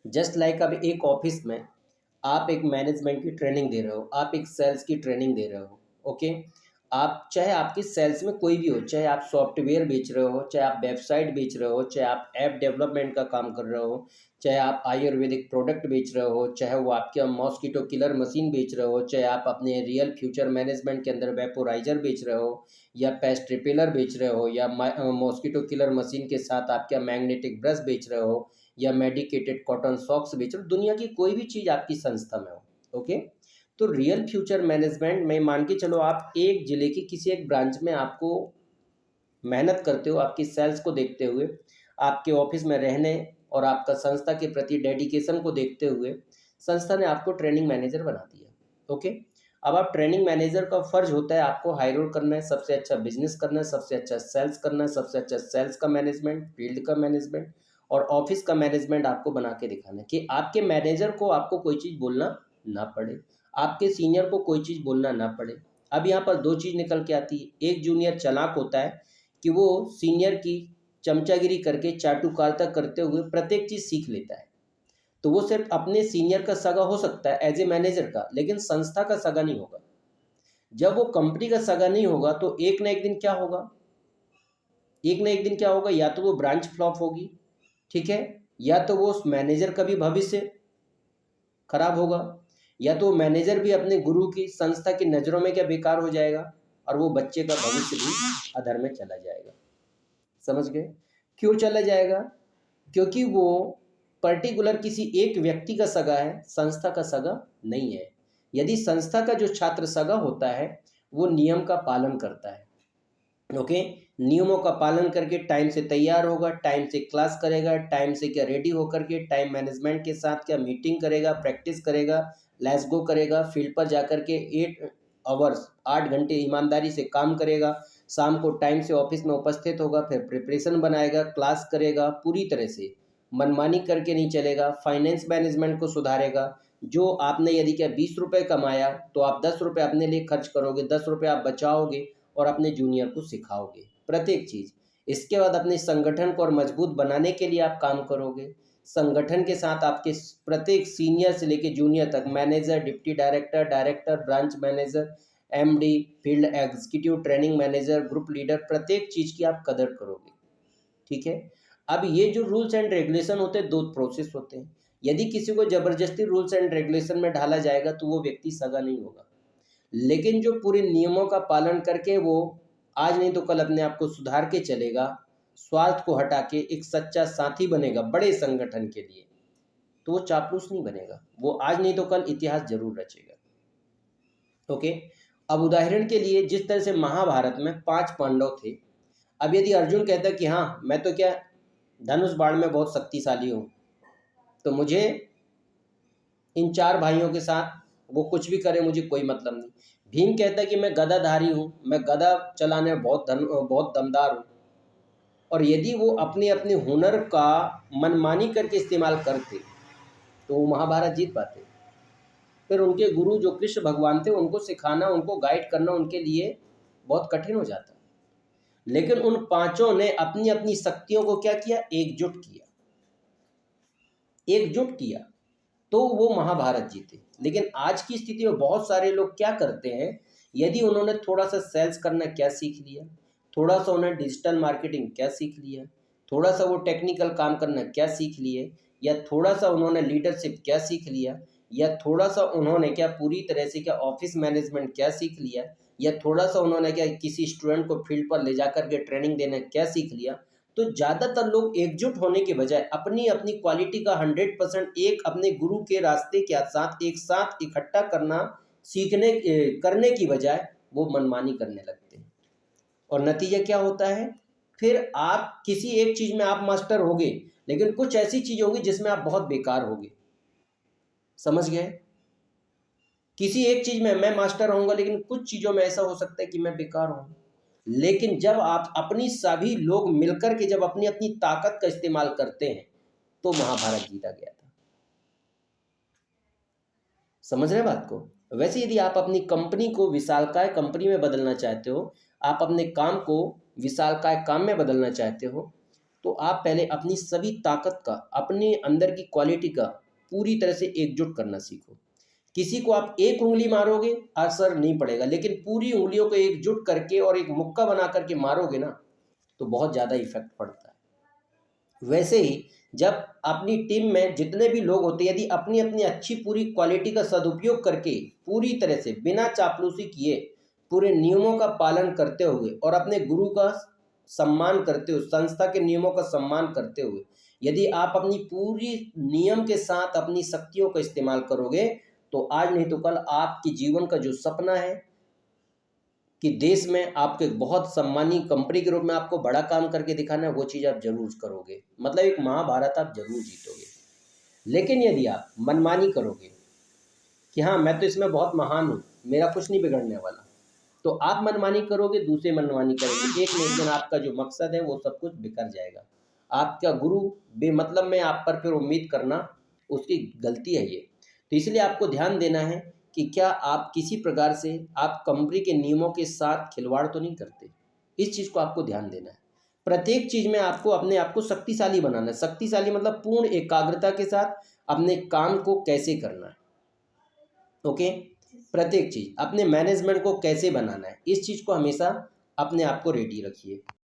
Just like अब एक office में आप एक मैनेजमेंट की ट्रेनिंग दे रहे हो, आप एक सेल्स की ट्रेनिंग दे रहे हो, ओके। आप चाहे आपकी सेल्स में कोई भी हो, चाहे आप सॉफ्टवेयर बेच रहे हो, चाहे आप वेबसाइट बेच रहे हो, चाहे आप ऐप डेवलपमेंट का काम कर रहे हो, चाहे आप आयुर्वेदिक प्रोडक्ट बेच रहे हो, चाहे वो आपके मॉस्किटो किलर मशीन बेच रहे हो, चाहे आप अपने रियल फ्यूचर मैनेजमेंट के अंदर वेपोराइजर बेच रहे हो, या पेस्ट रिपेलर बेच रहे हो, या मॉस्किटो किलर मशीन के साथ आप क्या मैग्नेटिक ब्रश बेच रहे हो, या मेडिकेटेड कॉटन सॉक्स बेच रहे हो, दुनिया की कोई भी चीज़ आपकी संस्था में हो, ओके। तो रियल फ्यूचर मैनेजमेंट में मान के चलो आप एक ज़िले की किसी एक ब्रांच में आपको मेहनत करते हो, आपकी सेल्स को देखते हुए, आपके ऑफिस में रहने और आपका संस्था के प्रति डेडिकेशन को देखते हुए संस्था ने आपको ट्रेनिंग मैनेजर बना दिया, ओके। अब आप ट्रेनिंग मैनेजर का फ़र्ज होता है आपको हायर आउट करना है, सबसे अच्छा बिजनेस करना है, सबसे अच्छा सेल्स करना है, सबसे अच्छा सेल्स का मैनेजमेंट, फील्ड का मैनेजमेंट और ऑफिस का मैनेजमेंट आपको बना के दिखाना है कि आपके मैनेजर को आपको कोई चीज़ बोलना ना पड़े, आपके सीनियर को कोई चीज़ बोलना ना पड़े। अब यहाँ पर दो चीज़ निकल के आती है, एक जूनियर चालाक होता है कि वो सीनियर की चमचागिरी करके चाटुकारिता करते हुए प्रत्येक चीज़ सीख लेता है। तो वो सिर्फ अपने सीनियर का सगा हो सकता है एज ए मैनेजर का, लेकिन संस्था का सगा नहीं होगा। जब वो कंपनी का सगा नहीं होगा तो एक ना एक दिन क्या होगा, एक ना एक दिन क्या होगा, या तो वो ब्रांच फ्लॉप होगी, ठीक है, या तो वो उस मैनेजर का भी भविष्य खराब होगा, या तो मैनेजर भी अपने गुरु की संस्था की नज़रों में क्या बेकार हो जाएगा, और वो बच्चे का भविष्य भी अधर में चला जाएगा। समझ गए? क्यों चला जाएगा? क्योंकि वो पर्टिकुलर किसी एक व्यक्ति का सगा है, संस्था का सगा नहीं है। यदि संस्था का जो छात्र सगा होता है वो नियम का पालन करता है, ओके। नियमों का पालन करके टाइम से तैयार होगा, टाइम से क्लास करेगा, टाइम से क्या रेडी होकर के टाइम मैनेजमेंट के साथ क्या मीटिंग करेगा, प्रैक्टिस करेगा, लेट्स गो करेगा, फील्ड पर जाकर के 8 आवर्स 8 घंटे ईमानदारी से काम करेगा, शाम को टाइम से ऑफिस में उपस्थित होगा, फिर प्रिपरेशन बनाएगा, क्लास करेगा, पूरी तरह से मनमानी करके नहीं चलेगा, फाइनेंस मैनेजमेंट को सुधारेगा। जो आपने यदि क्या 20 रुपये कमाया तो आप 10 रुपये अपने लिए खर्च करोगे, 10 रुपये आप बचाओगे और अपने जूनियर को सिखाओगे प्रत्येक चीज़। इसके बाद अपने संगठन को और मजबूत बनाने के लिए आप काम करोगे। संगठन के साथ आपके प्रत्येक सीनियर से लेकर जूनियर तक, manager, deputy director, director, branch manager, MD, field executive, training manager, group leader, प्रत्येक चीज़ की आप कदर करोगे, ठीक है। अब ये जो रूल्स एंड रेगुलेशन होते हैं, दो प्रोसेस होते हैं। यदि किसी को ज़बरदस्ती रूल्स एंड रेगुलेशन में ढाला जाएगा तो वो व्यक्ति सगा नहीं होगा, लेकिन जो पूरे नियमों का पालन करके वो आज नहीं तो कल अपने आप को सुधार के चलेगा, स्वार्थ को हटा के एक सच्चा साथी बनेगा बड़े संगठन के लिए, तो वो चापलूस नहीं बनेगा, वो आज नहीं तो कल इतिहास जरूर रचेगा, ओके। अब उदाहरण के लिए जिस तरह से महाभारत में 5 पांडव थे, अब यदि अर्जुन कहता कि हाँ मैं तो क्या धनुष बाण में बहुत शक्तिशाली हूँ, तो मुझे इन 4 भाइयों के साथ वो कुछ भी करे मुझे कोई मतलब नहीं। भीम कहता है कि मैं गदाधारी हूँ, मैं गदा चलाने में बहुत दमदार हूँ, और यदि वो अपने अपने हुनर का मनमानी करके इस्तेमाल करते तो वो महाभारत जीत पाते। फिर उनके गुरु जो कृष्ण भगवान थे उनको सिखाना, उनको गाइड करना उनके लिए बहुत कठिन हो जाता। लेकिन उन पांचों ने अपनी अपनी शक्तियों को क्या किया, एकजुट किया, एकजुट किया, तो वो महाभारत जीते। लेकिन आज की स्थिति में बहुत सारे लोग क्या करते हैं, यदि उन्होंने थोड़ा सा सेल्स करना क्या सीख लिया, थोड़ा सा उन्होंने डिजिटल मार्केटिंग क्या सीख लिया, थोड़ा सा वो टेक्निकल काम करना क्या सीख लिए, या थोड़ा सा उन्होंने लीडरशिप क्या सीख लिया, या थोड़ा सा उन्होंने क्या पूरी तरह से क्या ऑफिस मैनेजमेंट क्या सीख लिया, या थोड़ा सा उन्होंने क्या किसी स्टूडेंट को फील्ड पर ले जाकर के ट्रेनिंग देना क्या सीख लिया, तो ज़्यादातर लोग एकजुट होने के बजाय अपनी अपनी क्वालिटी का 100% एक अपने गुरु के रास्ते के साथ एक साथ इकट्ठा करना सीखने करने की बजाय वो मनमानी करने लगते हैं। और नतीजा क्या होता है, फिर आप किसी एक चीज़ में आप मास्टर होगे, लेकिन कुछ ऐसी चीज़ होगी जिसमें आप बहुत बेकार होगे। समझ गए? किसी एक चीज़ में मैं मास्टर होऊंगा, लेकिन कुछ चीज़ों में ऐसा हो सकता है कि मैं बेकार हूँ। लेकिन जब आप अपनी सभी लोग मिलकर के जब अपनी अपनी ताकत का इस्तेमाल करते हैं तो महाभारत जीता गया था। समझ रहे हैं बात को? वैसे यदि आप अपनी कंपनी को विशालकाय कंपनी में बदलना चाहते हो, आप अपने काम को विशालकाय काम में बदलना चाहते हो, तो आप पहले अपनी सभी ताकत का, अपने अंदर की क्वालिटी का पूरी तरह से एकजुट करना सीखो। किसी को आप एक उँगली मारोगे, असर नहीं पड़ेगा, लेकिन पूरी उँगलियों को एकजुट करके और एक मुक्का बना करके मारोगे ना, तो बहुत ज़्यादा इफ़ेक्ट पड़ता है। वैसे ही जब अपनी टीम में जितने भी लोग होते हैं, यदि अपनी-अपनी अच्छी पूरी क्वालिटी का सदुपयोग करके, पूरी तरह से बिना चापलूसी किए, पूरे नियमों का पालन करते हुए और अपने गुरु का सम्मान करते हुए, संस्था के नियमों का सम्मान करते हुए, यदि आप अपनी पूरी नियम के साथ अपनी शक्तियों का इस्तेमाल करोगे, तो आज नहीं तो कल आपके जीवन का जो सपना है कि देश में आपको एक बहुत सम्मानीय कंपनी के रूप में आपको बड़ा काम करके दिखाना है, वो चीज़ आप ज़रूर करोगे। मतलब एक महाभारत आप ज़रूर जीतोगे। लेकिन यदि आप मनमानी करोगे कि हाँ, मैं तो इसमें बहुत महान हूँ, मेरा कुछ नहीं बिगड़ने वाला, तो आप मनमानी करोगे, दूसरे मनमानी करेंगे। एक न एक दिन आपका जो मकसद है, वो सब कुछ बिखर जाएगा। आपका गुरु बेमतलब में आप पर फिर उम्मीद करना, उसकी गलती है ये। तो इसलिए आपको ध्यान देना है कि क्या आप किसी प्रकार से आप कंपनी के नियमों के साथ खिलवाड़ तो नहीं करते। इस चीज़ को आपको ध्यान देना है। प्रत्येक चीज़ में आपको अपने आप को शक्तिशाली बनाना है। शक्तिशाली मतलब पूर्ण एकाग्रता के साथ अपने काम को कैसे करना है। ओके, प्रत्येक चीज़ अपने मैनेजमेंट को कैसे बनाना है, इस चीज़ को हमेशा अपने आप को रेडी रखिए।